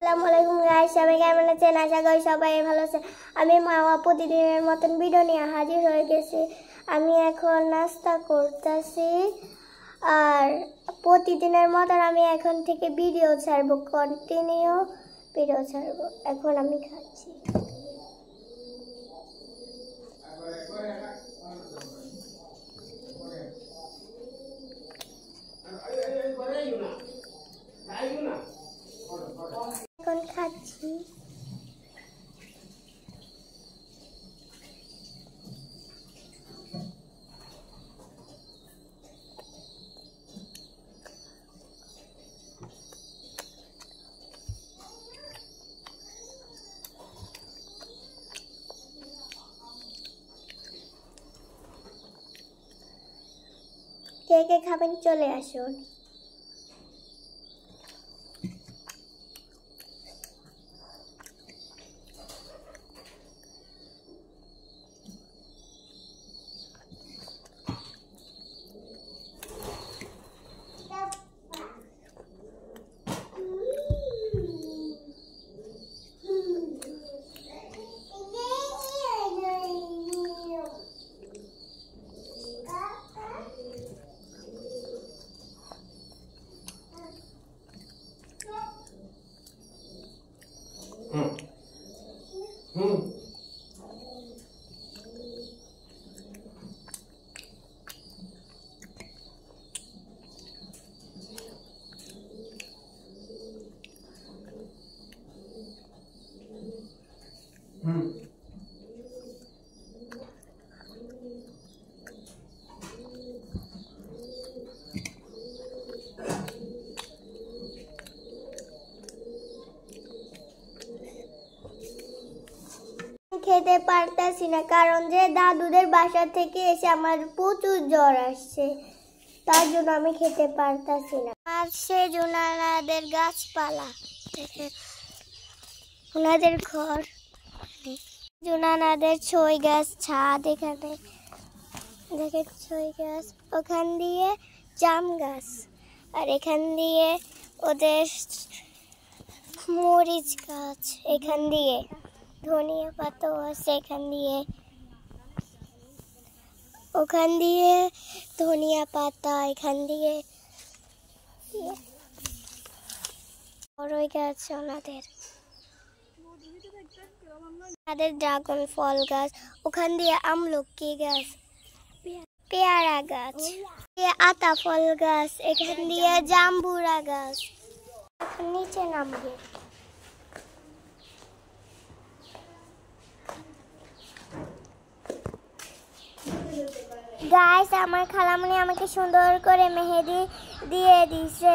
আসসালামু আলাইকুম গাইস, সবাই কেমন আছেন? আশা করি সবাই ভালো আছেন। আমি মাওয়া প্রতিদিনের মতন ভিডিও নিয়ে হাজির হয়ে গেছি। আমি এখন নাস্তা করতেছি আর প্রতিদিনের মতন আমি এখন থেকে ভিডিও ছাড়বো, কন্টিনিউ ভিডিও ছাড়বো। এখন আমি খাচ্ছি। এখন খাচ্ছি। কে কে খাবেন চলে আসুন। খেতে পারতেছি না কারণ যে দাদুদের বাসা থেকে এসে আমার প্রচুর জ্বর আসছে, তার জন্য আমি খেতে পারতেছি না। আর সেজন্য ওনাদের গাছপালা দেখেন, ওনাদের ঘর, ওনাদের ছই গাছ, ছাদ, এখানে দেখেন ছই গাছ, ওখান দিয়ে জাম গাছ, আর এখান দিয়ে ওদের মরিচ গাছ, এখান দিয়ে ধনিয়া পাতাও আছে, এখান দিয়ে ওখান দিয়ে ধনিয়া পাতা, এখান দিয়ে বড়ই গাছ ওনাদের ড্রাগন ফল গাছ, ওখান দিয়ে আমলকি গাছ, পেয়ারা গাছ, আতা ফল গাছ, এখান দিয়ে জাম্বুরা গাছ। এখন নিচে নামবে। গাইস, আমার খালামণি আমাকে সুন্দর করে মেহেদি দিয়ে দিছে।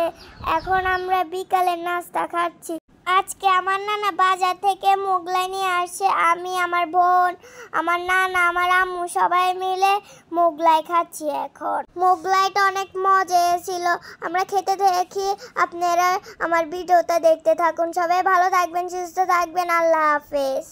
এখন আমরা বিকালে নাস্তা খাচ্ছি। আজকে আমার নানা বাজার থেকে মোগলাই নিয়ে আসছে। আমি, আমার বোন, আমার নানা, আমার আম্মু সবাই মিলে মোগলাই খাচ্ছি। এখন মোগলাইটা অনেক মজা ছিল। আমরা খেতে দেখি, আপনারা আমার ভিডিওটা দেখতে থাকুন। সবাই ভালো থাকবেন, সুস্থ থাকবেন। আল্লাহ হাফেজ।